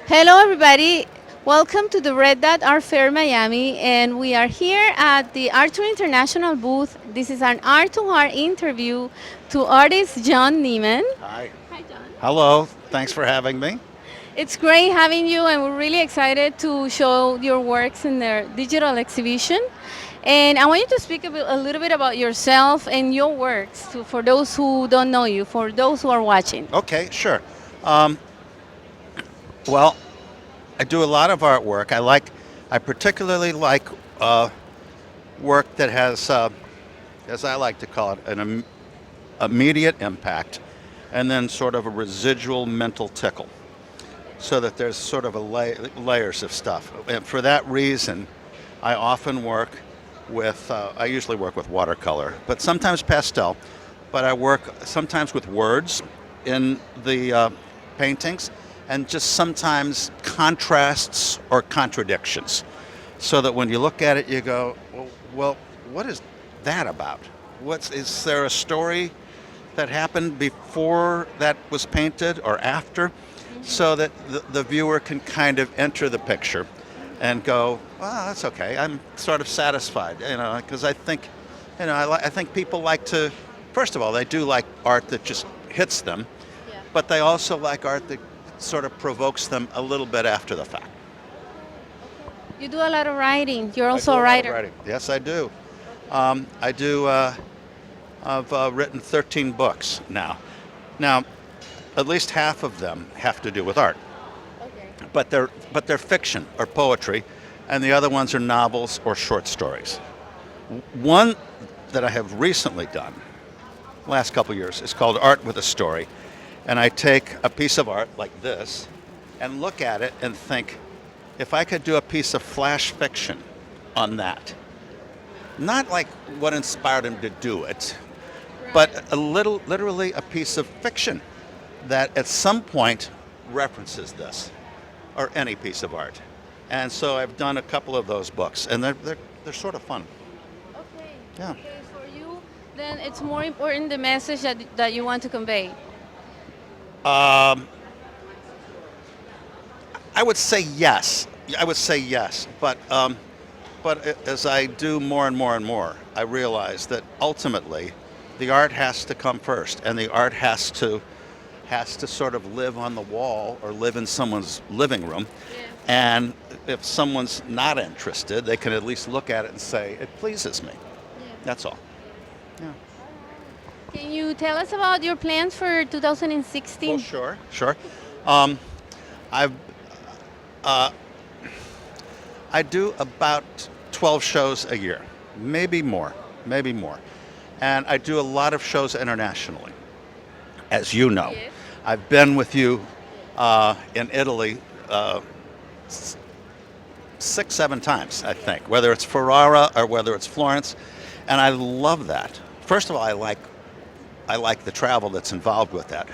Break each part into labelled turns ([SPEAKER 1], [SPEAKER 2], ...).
[SPEAKER 1] Hello, everybody. Welcome to the Red Dot Art Fair Miami, and we are here at the ArtTour International booth. This is an art-to-art interview to artist John Nieman.
[SPEAKER 2] Hi.
[SPEAKER 1] Hi, John.
[SPEAKER 2] Hello. Thanks for having me.
[SPEAKER 1] It's great having you, and we're really excited to show your works in their digital exhibition. And I want you to speak a little bit about yourself and your works for those who don't know you, for those who are watching.
[SPEAKER 2] Okay, sure. Um, well, I do a lot of artwork. I particularly like work that has, as I like to call it, an immediate impact, and then sort of a residual mental tickle, so that there's sort of layers of stuff. And for that reason, I often work with. I usually work with watercolor, but sometimes pastel. But I work sometimes with words in the paintings, and just sometimes contrasts or contradictions, so that when you look at it, you go, well, what is that about? Is there a story that happened before that was painted or after, so that the viewer can kind of enter the picture and go, well, that's okay. I'm sort of satisfied, because I think, I think people like to. First of all, they do like art that just hits them, but they also like art that sort of provokes them a little bit after the fact.
[SPEAKER 1] You do a lot of writing. You're
[SPEAKER 2] I do
[SPEAKER 1] also
[SPEAKER 2] a
[SPEAKER 1] a
[SPEAKER 2] lot of
[SPEAKER 1] writer.
[SPEAKER 2] writing. Yes, I do. I do. I've written 13 books now. Now, at least half of them have to do with art,
[SPEAKER 1] Okay.
[SPEAKER 2] but they're fiction or poetry, and the other ones are novels or short stories. One that I have recently done, last couple years, is called Art with a Story, and I take a piece of art like this and look at it and think, if I could do a piece of flash fiction on that, not like what inspired him to do it, but literally a piece of fiction that at some point references this or any piece of art. And so I've done a couple of those books, and they're sort of fun.
[SPEAKER 1] Okay.
[SPEAKER 2] Yeah.
[SPEAKER 1] Okay, for you, then it's more important the message that you want to convey.
[SPEAKER 2] Um, I would say yes. I would say yes, but as I do more and more and more, I realize that ultimately, the art has to come first, and the art has to sort of live on the wall or live in someone's living room. And if someone's not interested, they can at least look at it and say, it pleases me. That's all. Yeah.
[SPEAKER 1] Can you tell us about your plans for 2016?
[SPEAKER 2] Well, sure. Um, I've I do about 12 shows a year, maybe more. And I do a lot of shows internationally, as you know.
[SPEAKER 1] Yes.
[SPEAKER 2] I've been with you in Italy 6, 7 times, I think, whether it's Ferrara or whether it's Florence, and I love that. First of all, I like the travel that's involved with that,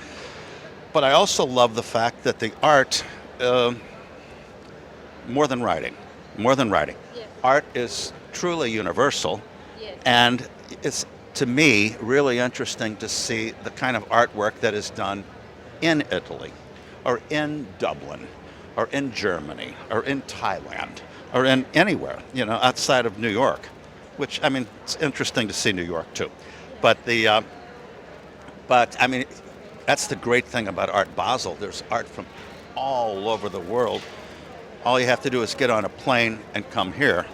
[SPEAKER 2] but I also love the fact that the art, more than writing,
[SPEAKER 1] Yes.
[SPEAKER 2] art is truly universal,
[SPEAKER 1] Yes.
[SPEAKER 2] and it's, to me, really interesting to see the kind of artwork that is done in Italy, or in Dublin, or in Germany, or in Thailand, or in anywhere, outside of New York. Which, I mean, it's interesting to see New York too, but but I mean, that's the great thing about Art Basel. There's art from all over the world. All you have to do is get on a plane and come here,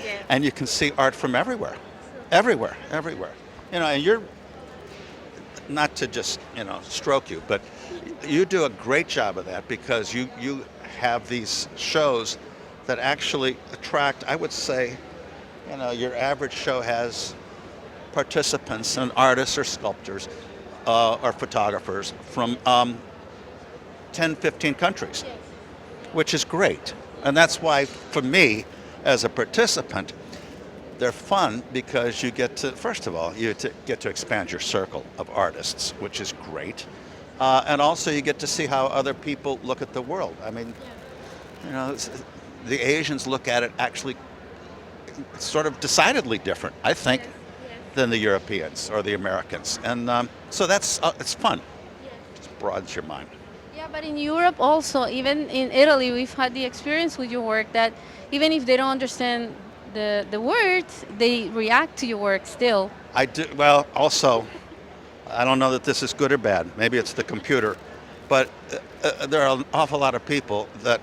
[SPEAKER 1] Yes.
[SPEAKER 2] and you can see art from everywhere. Everywhere. And you're, not to just, stroke you, but you do a great job of that, because you have these shows that actually attract, I would say, your average show has participants and artists or sculptors or photographers from 10, 15 countries,
[SPEAKER 1] Yes.
[SPEAKER 2] which is great. And that's why, for me, as a participant, they're fun, because you get to, first of all, get to expand your circle of artists, which is great. And also you get to see how other people look at the world. I mean, the Asians look at it actually sort of decidedly different, I think, than the Europeans or the Americans. And so it's fun. Just broadens your mind.
[SPEAKER 1] Yeah, but in Europe also, even in Italy, we've had the experience with your work that even if they don't understand the words, they react to your work still.
[SPEAKER 2] I do. Well, also, I don't know that this is good or bad. Maybe it's the computer, but there are an awful lot of people that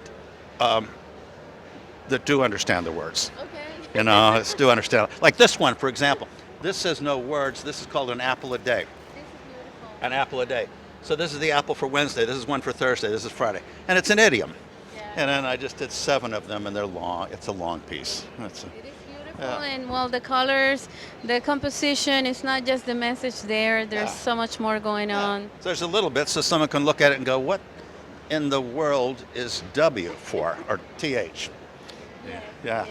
[SPEAKER 2] do understand the words.
[SPEAKER 1] Okay.
[SPEAKER 2] You know, do understand. Like this one, for example. This says no words. This is called an apple a day.
[SPEAKER 1] This is beautiful.
[SPEAKER 2] An apple a day. So this is the apple for Wednesday. This is one for Thursday. This is Friday. And it's an idiom.
[SPEAKER 1] Yeah.
[SPEAKER 2] And then I just did 7 of them, and they're long. It's a long piece.
[SPEAKER 1] It is beautiful,
[SPEAKER 2] Yeah.
[SPEAKER 1] and well, the colors, the composition, it's not just the message there. There's so much more going on.
[SPEAKER 2] So there's a little bit so someone can look at it and go, what in the world is W for, or TH? Yeah.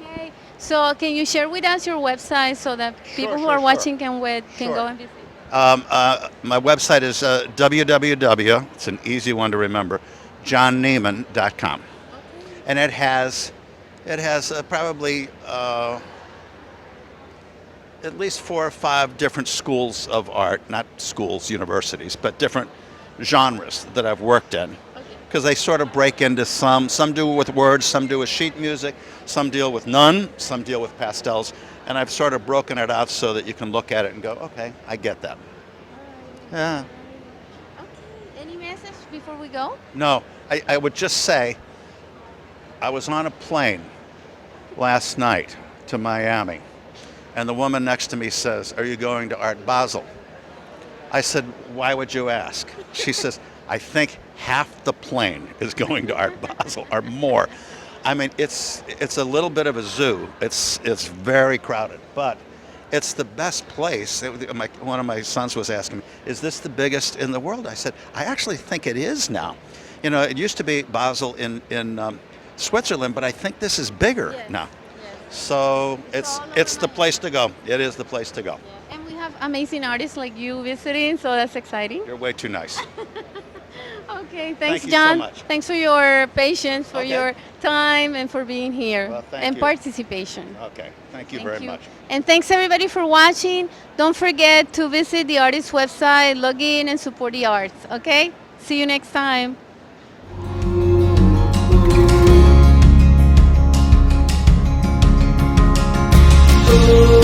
[SPEAKER 1] Okay. So can you share with us your website so that people who
[SPEAKER 2] sure,
[SPEAKER 1] are
[SPEAKER 2] sure.
[SPEAKER 1] watching can
[SPEAKER 2] Sure.
[SPEAKER 1] go and visit?
[SPEAKER 2] My website is www, it's an easy one to remember, johnnieman.com. And it has probably at least 4 or 5 different schools of art, not schools, universities, but different genres that I've worked in. Because they sort of break into some do with words, some do with sheet music, some deal with none, some deal with pastels. And I've sort of broken it out so that you can look at it and go, okay, I get that. Yeah.
[SPEAKER 1] Okay. Any message before we go?
[SPEAKER 2] No, I would just say, I was on a plane last night to Miami, and the woman next to me says, "Are you going to Art Basel?" I said, "Why would you ask?" She says, "I think half the plane is going to Art Basel, or more." I mean, it's a little bit of a zoo. It's very crowded, but it's the best place. One of my sons was asking me, "Is this the biggest in the world?" I said, "I actually think it is now. You know, it used to be Basel in Switzerland, but I think this is bigger now.
[SPEAKER 1] Yes.
[SPEAKER 2] So
[SPEAKER 1] all
[SPEAKER 2] it's
[SPEAKER 1] over
[SPEAKER 2] the place to go. It is the place to go.
[SPEAKER 1] And we have amazing artists like you visiting, so that's exciting.
[SPEAKER 2] You're way too nice.
[SPEAKER 1] Okay, thanks,
[SPEAKER 2] you so
[SPEAKER 1] John.
[SPEAKER 2] much.
[SPEAKER 1] Thanks for your patience, for
[SPEAKER 2] Okay.
[SPEAKER 1] your time, and for being here
[SPEAKER 2] Well, thank
[SPEAKER 1] and
[SPEAKER 2] you.
[SPEAKER 1] participation.
[SPEAKER 2] Okay, thank you
[SPEAKER 1] Thank
[SPEAKER 2] very
[SPEAKER 1] you.
[SPEAKER 2] much.
[SPEAKER 1] And thanks everybody for watching. Don't forget to visit the artist's website, log in, and support the arts. Okay? See you next time.
[SPEAKER 3] Oh